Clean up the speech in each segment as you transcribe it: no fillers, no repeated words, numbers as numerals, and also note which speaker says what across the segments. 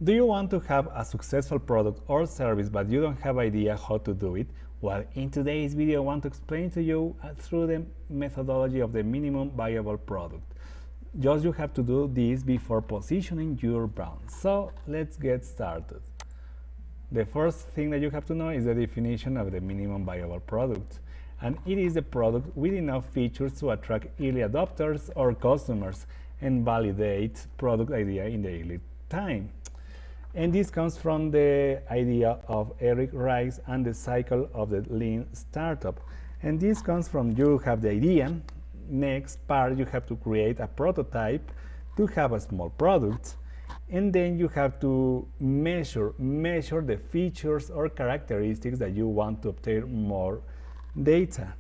Speaker 1: Do you want to have a successful product or service but you don't have idea how to do it? Well, in today's video I want to explain to you through the methodology of the minimum viable product. Just you have to do this before positioning your brand. So let's get started. The first thing that you have to know is the definition of the minimum viable product. And it is a product with enough features to attract early adopters or customers and validate product idea in the early time. And this comes from the idea of Edgarfxz and the cycle of the lean startup. And this comes from you have the idea, next part you have to create a prototype to have a small product, and then you have to measure the features or characteristics that you want to obtain more data,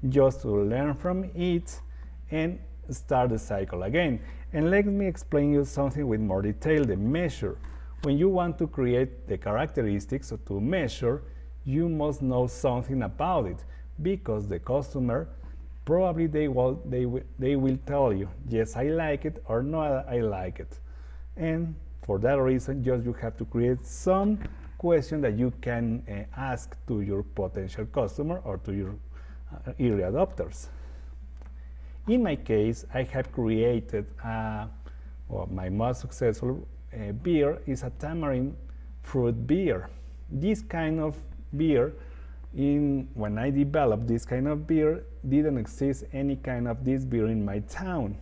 Speaker 1: just to learn from it and start the cycle again. And let me explain you something with more detail, the measure. When you want to create the characteristics to measure, you must know something about it, because the customer probably they will tell you, yes, I like it, or no, I like it. And for that reason, just you have to create some question that you can ask to your potential customer or to your early adopters. In my case, I have created my most successful beer is a tamarind fruit beer. This kind of beer, when I developed this kind of beer, didn't exist any kind of this beer in my town.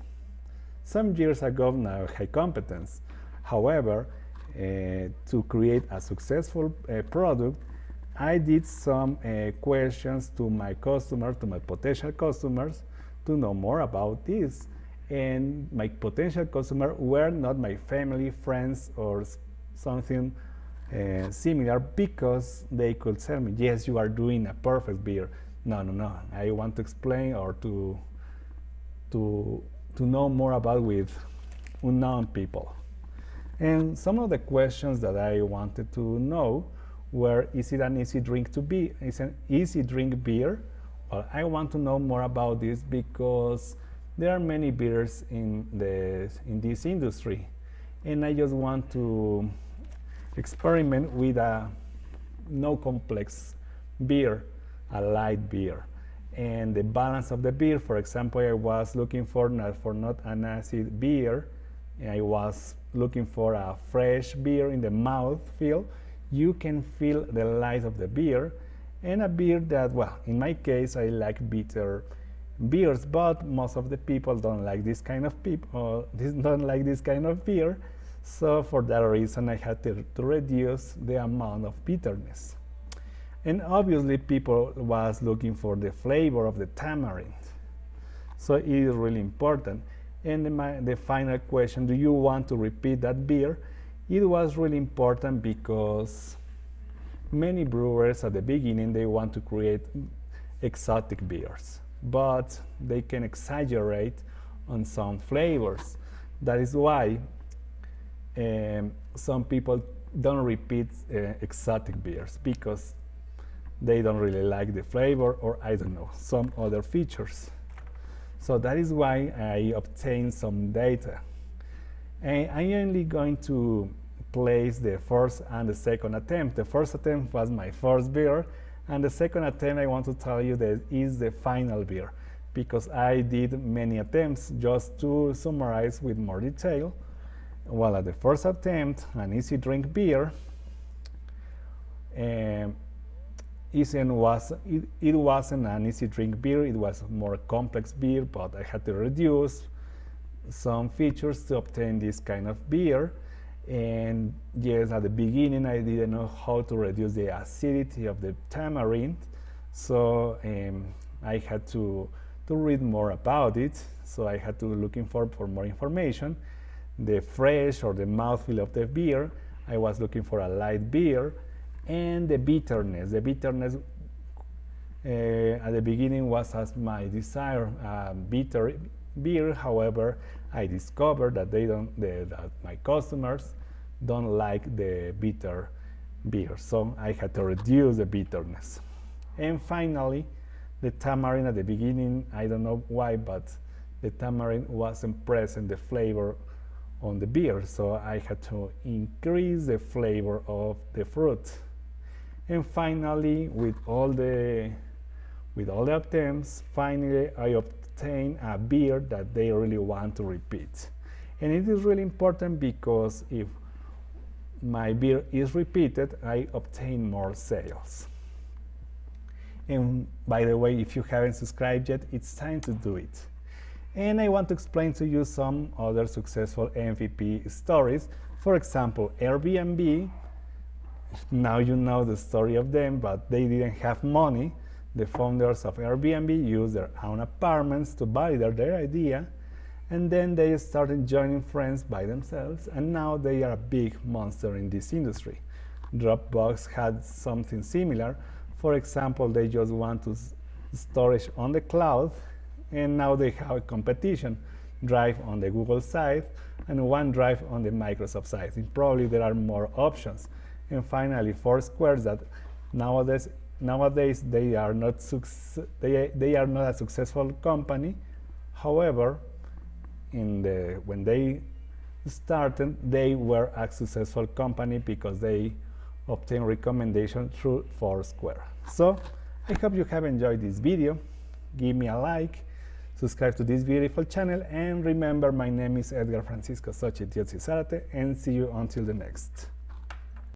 Speaker 1: Some years ago, now high competence. However, to create a successful product, I did some questions to my customers, to my potential customers, to know more about this. And my potential customers were not my family, friends, or something similar, because they could tell me, yes, you are doing a perfect beer. No, I want to explain or to know more about with unknown people. And some of the questions that I wanted to know were, is it an easy drink to be? Is an easy drink beer? Well, I want to know more about this because there are many beers in this industry, and I just want to experiment with a no complex beer, a light beer. And the balance of the beer, for example, I was looking for not an acid beer, I was looking for a fresh beer in the mouth feel. You can feel the light of the beer, and a beer that, well, in my case, I like bitter beers, but most of the people don't like this kind of beer. So for that reason, I had to reduce the amount of bitterness. And obviously, people was looking for the flavor of the tamarind. So it is really important. And the final question, do you want to repeat that beer? It was really important because many brewers at the beginning, they want to create exotic beers, but they can exaggerate on some flavors. That is why some people don't repeat exotic beers, because they don't really like the flavor, or I don't know, some other features. So that is why I obtained some data. And I'm only going to place the first and the second attempt. The first attempt was my first beer, and the second attempt, I want to tell you, that is the final beer, because I did many attempts. Just to summarize with more detail, well, at the first attempt, an easy drink beer, it wasn't an easy drink beer, it was a more complex beer, but I had to reduce some features to obtain this kind of beer. And yes, at the beginning I didn't know how to reduce the acidity of the tamarind, so I had to read more about it. So I had to looking for more information. The fresh or the mouthfeel of the beer, I was looking for a light beer. And the bitterness at the beginning was as my desire, bitter beer. However, I discovered that that my customers don't like the bitter beer, so I had to reduce the bitterness. And finally, the tamarind at the beginning, I don't know why, but the tamarind wasn't present, the flavor on the beer, so I had to increase the flavor of the fruit. And finally, with all the attempts, finally I obtained a beer that they really want to repeat. And it is really important because if my beer is repeated, I obtain more sales. And by the way, if you haven't subscribed yet, it's time to do it. And I want to explain to you some other successful MVP stories. For example, Airbnb. Now you know the story of them, but they didn't have money. The founders of Airbnb used their own apartments to validate their idea, and then they started joining friends by themselves, and now they are a big monster in this industry. Dropbox had something similar. For example, they just want to storage on the cloud, and now they have a competition. Drive on the Google side and OneDrive on the Microsoft side. And probably there are more options. And finally, Foursquare, that nowadays they are not a successful company. However, when they started, they were a successful company because they obtained recommendation through Foursquare. So I hope you have enjoyed this video. Give me a like, subscribe to this beautiful channel, and remember, my name is Edgar Francisco Xochitl Zárate, and see you until the next.